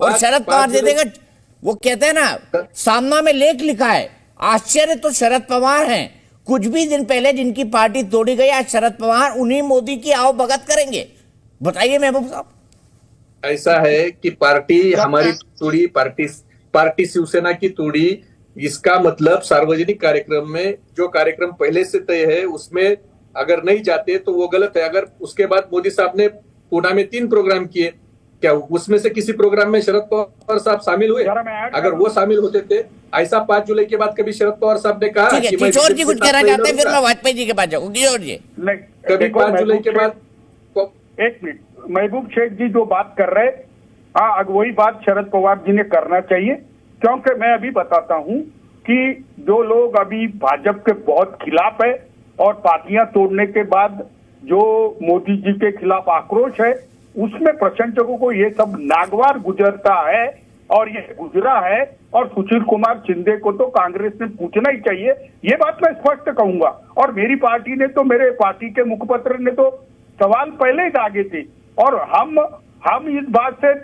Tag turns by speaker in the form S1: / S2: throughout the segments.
S1: और शरद पवार दे देगा। वो कहते हैं ना, सामना में लेख लिखा है। आश्चर्य तो शरद पवार हैं। कुछ भी दिन पहले जिनकी पार्टी तोड़ी गई, आज शरद पवार उन्हीं मोदी की आओ भगत करेंगे। बताइए महबूब साहब।
S2: ऐसा है कि पार्टी हमारी तोड़ी, पार्टी शिवसेना की तोड़ी, इसका मतलब सार्वजनिक कार्यक्रम में जो कार्यक्रम पहले से तय है उसमें अगर नहीं जाते तो वो गलत है। अगर उसके बाद मोदी साहब ने पूना में 3 प्रोग्राम किए, क्या उसमें से किसी प्रोग्राम में शरद पवार साहब शामिल हुए? अगर वो शामिल होते थे, ऐसा 5 जुलाई के बाद कभी शरद पवार साहब ने कहा कि
S1: किशोर जी कुछ कहना चाहते हैं, फिर मैं वाजपेयी जी के पास जाऊंगा। किशोर जी
S2: कभी 5 जुलाई के बाद।
S3: एक मिनट, महबूब शेख जी जो बात कर रहे, हाँ वही बात शरद पवार जी ने करना चाहिए। क्योंकि मैं अभी बताता हूं कि जो लोग अभी भाजपा के बहुत खिलाफ है और पार्टियां तोड़ने के बाद जो मोदी जी के खिलाफ आक्रोश है, उसमें प्रशंसकों को ये सब नागवार गुजरता है और ये गुजरा है। और सुशील कुमार शिंदे को तो कांग्रेस ने पूछना ही चाहिए, ये बात मैं स्पष्ट कहूंगा। और मेरी पार्टी ने तो, मेरे पार्टी के मुखपत्र ने तो सवाल पहले ही दागे थे। और हम इस बात से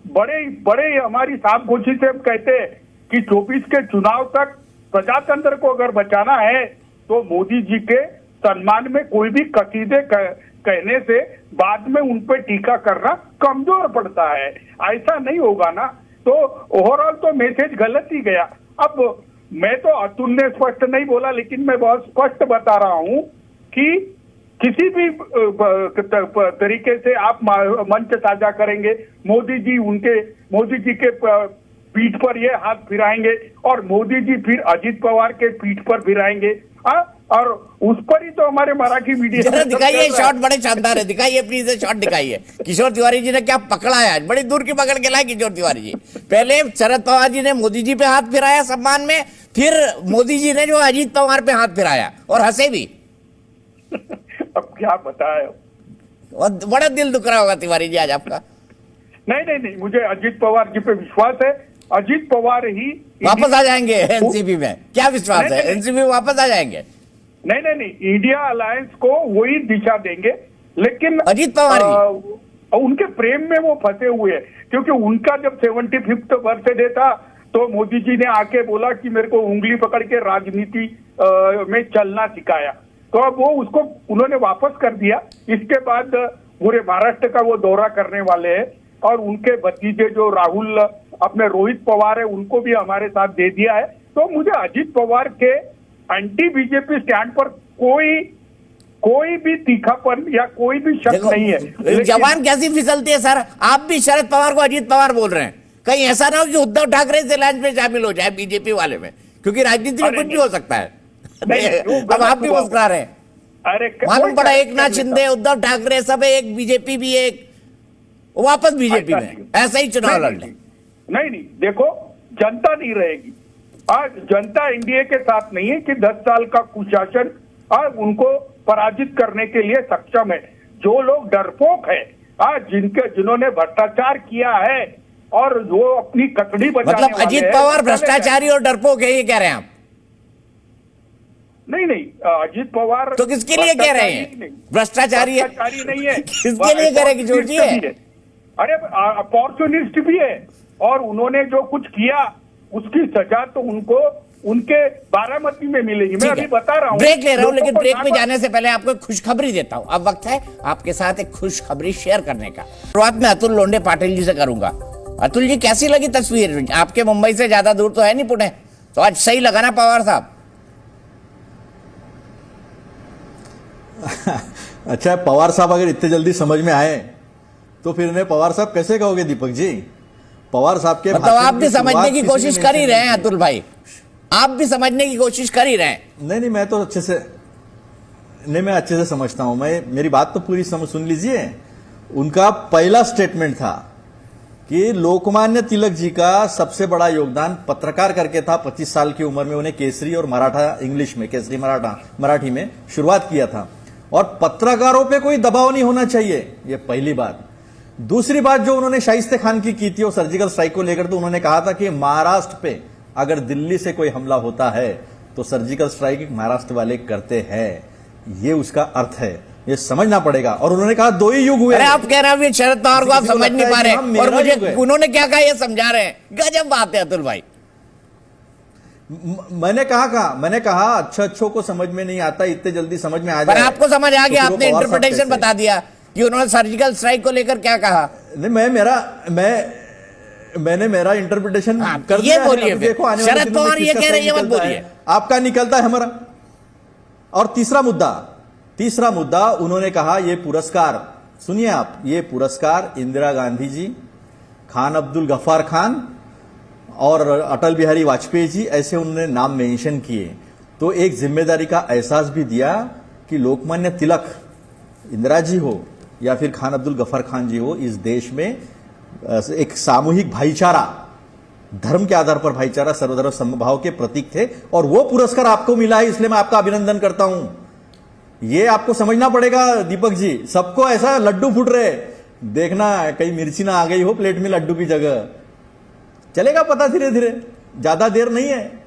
S3: बड़े हमारी साफगोशी से कहते हैं कि 24 के चुनाव तक प्रजातंत्र को अगर बचाना है तो मोदी जी के सम्मान में कोई भी कसीदे कहने से बाद में उन पर टीका करना कमजोर पड़ता है। ऐसा नहीं होगा ना, तो ओवरऑल तो मैसेज गलत ही गया। अब मैं तो, अतुल ने स्पष्ट नहीं बोला लेकिन मैं बहुत स्पष्ट बता रहा हूं कि किसी भी तरीके से आप मंच साझा करेंगे, मोदी जी के पीठ पर ये हाथ फिराएंगे और मोदी जी फिर अजीत पवार के पीठ पर फिराएंगे। और उस पर ही तो हमारे मराठी मीडिया
S1: दिखाइए शॉट, बड़े शानदार है, दिखाइए प्लीज शॉट दिखाइए। किशोर तिवारी जी ने क्या पकड़ा है आज, बड़ी दूर की पकड़ के लाए किशोर तिवारी जी। पहले शरद पवार जी ने मोदी जी पे हाथ फिराया सम्मान में, फिर मोदी जी ने जो अजीत पवार पे हाथ फिराया और हंसे भी।
S3: अब क्या बताए,
S1: बड़ा दिल दुख रहा होगा तिवारी जी आज आपका।
S3: नहीं, मुझे अजीत पवार जी पे विश्वास है। अजीत पवार ही
S1: वापस आ जाएंगे एनसीपी में, क्या विश्वास है? एनसीपी में वापस आ जाएंगे?
S3: नहीं, इंडिया अलायंस को वही दिशा देंगे। लेकिन
S1: अजीत पवार
S3: उनके प्रेम में वो फंसे हुए हैं, क्योंकि उनका जब 75th बर्थडे था तो मोदी जी ने आके बोला कि मेरे को उंगली पकड़ के राजनीति में चलना सिखाया, तो अब वो उसको उन्होंने वापस कर दिया। इसके बाद पूरे महाराष्ट्र का वो दौरा करने वाले हैं और उनके भतीजे जो राहुल, अपने रोहित पवार है, उनको भी हमारे साथ दे दिया है। तो मुझे अजीत पवार के एंटी बीजेपी स्टैंड पर कोई भी तीखापन या कोई भी शक नहीं है।
S1: जवान कैसी फिसलती है सर, आप भी शरद पवार को अजीत पवार बोल रहे हैं। कहीं ऐसा ना हो कि उद्धव ठाकरे इस एलायंस में शामिल हो जाए बीजेपी वाले में, क्योंकि राजनीति में कुछ भी हो सकता है। अब आप भी मुस्कुरा रहे हैं।
S3: अरे
S1: मालूम पड़ा एक नाथ शिंदे, उद्धव ठाकरे सब एक, बीजेपी भी एक, वापस बीजेपी में ऐसा ही चुनाव लड़ लें।
S3: नहीं, देखो जनता नहीं रहेगी आज, जनता एनडीए के साथ नहीं है कि 10 साल का कुशासन आज उनको पराजित करने के लिए सक्षम है। जो लोग डरपोक है आज, जिन्होंने भ्रष्टाचार किया है और जो अपनी कचड़ी बचाने वाले,
S1: मतलब अजीत पवार भ्रष्टाचारी और डरपोक है, ये कह रहे हैं आप?
S3: नहीं, अजीत पवार
S1: तो किसके लिए कह रहे हैं भ्रष्टाचारी
S3: नहीं है?
S1: किसके लिए कह रहे हैं? किशोर जी है,
S3: अरे अपॉर्चुनिस्ट भी है और उन्होंने जो कुछ किया उसकी सजा तो उनको उनके बारामती में मिलेगी। मैं अभी बता रहा हूँ,
S1: ब्रेक ले रहा हूँ, लेकिन ब्रेक में जाने से पहले आपको एक खुशखबरी देता हूँ। अब वक्त है आपके साथ एक खुशखबरी शेयर करने का। शुरुआत में अतुल लोंढे पाटिल जी से करूंगा। अतुल जी, कैसी लगी तस्वीर? आपके मुंबई से ज्यादा दूर तो है नहीं पुणे, तो आज सही लगा ना पवार साहब?
S4: अच्छा, पवार साहब अगर इतने जल्दी समझ में आए तो फिर इन्हें पवार साहब कैसे कहोगे दीपक जी? पवार साहब के
S1: मतलब आप भी समझने की कोशिश कर ही रहे हैं अतुल भाई, आप भी समझने की कोशिश कर ही रहे हैं।
S4: नहीं, मैं तो अच्छे से समझता हूं। मेरी बात तो पूरी सुन लीजिए। उनका पहला स्टेटमेंट था कि लोकमान्य तिलक जी का सबसे बड़ा योगदान पत्रकार करके था। 25 साल की उम्र में उन्हें केसरी और मराठा, इंग्लिश में केसरी मराठी में शुरुआत किया था, और पत्रकारों पे कोई दबाव नहीं होना चाहिए, ये पहली बात। दूसरी बात जो उन्होंने शाइस्ते खान की थी वो सर्जिकल स्ट्राइक को लेकर, तो उन्होंने कहा था कि महाराष्ट्र पे अगर दिल्ली से कोई हमला होता है तो सर्जिकल स्ट्राइक महाराष्ट्र वाले करते हैं, ये उसका अर्थ है। ये समझना पड़ेगा। और उन्होंने कहा 2 ही युग हुए।
S1: अरे आप कह रहे हैं शरद पवार को आप
S4: किसी को
S1: समझ
S4: लगता
S1: नहीं
S4: है
S1: पा
S4: कि
S1: रहे
S4: हम
S1: और
S4: मेरा
S1: मुझे
S4: युग है।
S1: उन्होंने क्या कहा ये समझा रहे हैं। गजब बात है अतुल भाई।
S4: मैंने कहा अच्छों को समझ में नहीं आता, इतने जल्दी समझ में आ
S1: पर
S4: जाए।
S1: आपको समझ आ गया,
S4: तो
S1: आपने
S4: फिर वो पवार साहब
S1: इंटरप्रिटेशन
S4: कैसे?
S1: बता दिया कि उन्होंने सर्जिकल स्ट्राइक को लेकर क्या कहा।
S4: नहीं मैंने मेरा इंटरप्रिटेशन
S1: हाँ,
S4: कर
S1: ये
S4: दिया है।
S1: बोलिए
S4: अभी
S1: फिर।
S4: देखो आने वाले
S1: शरद
S4: दिनों में
S1: पवार ये
S4: किसका
S1: कह रहे हैं, ये मत
S4: निकलता
S1: बोलिए।
S4: है। आपका निकलता है हमारा। और तीसरा मुद्दा उन्होंने कहा ये पुरस्कार, सुनिए आप, ये पुरस्कार इंदिरा गांधी जी, खान अब्दुल गफ्फार खान और अटल बिहारी वाजपेयी जी, ऐसे उन्होंने नाम मेंशन किए। तो एक जिम्मेदारी का एहसास भी दिया कि लोकमान्य तिलक, इंदिरा जी हो या फिर खान अब्दुल गफ्फार खान जी हो, इस देश में एक सामूहिक भाईचारा, धर्म के आधार पर भाईचारा, सर्वधर्म समभाव के प्रतीक थे। और वो पुरस्कार आपको मिला है, इसलिए मैं आपका अभिनंदन करता हूं। ये आपको समझना पड़ेगा दीपक जी। सबको ऐसा लड्डू फूट रहे, देखना कहीं मिर्ची ना आ गई हो प्लेट में लड्डू की जगह। चलेगा पता धीरे धीरे, ज्यादा देर नहीं है।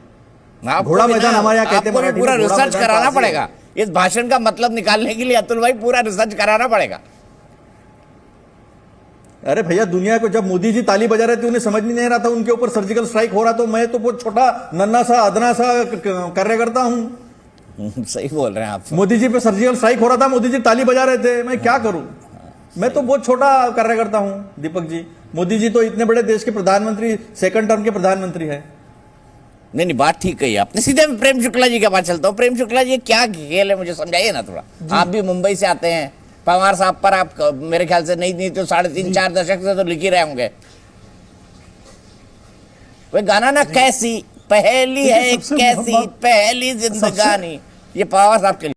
S1: आपको
S4: घोड़ा
S1: भी
S4: मैदान
S1: ना-
S4: हमारे यहाँ कहते हैं
S1: आपको भी
S4: मराठी
S1: पूरा
S4: में, घोड़ा
S1: रिसर्च
S4: मैदान
S1: कराना
S4: पास ही है।
S1: पड़ेगा। इस भाषण का मतलब निकालने के लिए अतुल भाई पूरा रिसर्च कराना पड़ेगा।
S4: अरे भैया, दुनिया को जब मोदी जी ताली बजा रहे थे उन्हें समझ में नहीं आ रहा था उनके ऊपर सर्जिकल स्ट्राइक हो रहा, तो मैं तो बहुत छोटा नन्ना सा अदना सा कार्यकर्ता हूं।
S1: सही बोल रहे हैं आप।
S4: मोदी जी पे सर्जिकल स्ट्राइक हो रहा था, मोदी जी ताली बजा रहे थे, मैं क्या करूं। मैं तो बहुत छोटा कार्यकर्ता हूं दीपक जी। मोदी जी तो इतने बड़े देश के प्रधानमंत्री, सेकंड टर्म के प्रधानमंत्री है।
S1: नहीं, बात ठीक कही आपने। सीधे मैं प्रेम शुक्ला जी के पास चलता हूँ। प्रेम शुक्ला जी, क्या खेल है, मुझे समझाइए ना थोड़ा। आप भी मुंबई से आते हैं, पवार साहब पर आप मेरे ख्याल से नहीं तो 3.5-4 दशक से तो लिख ही रहे होंगे। वे गाना ना, कैसी पहली है
S4: सबसे
S1: कैसी पहली जिंदगानी, ये पवार साहब के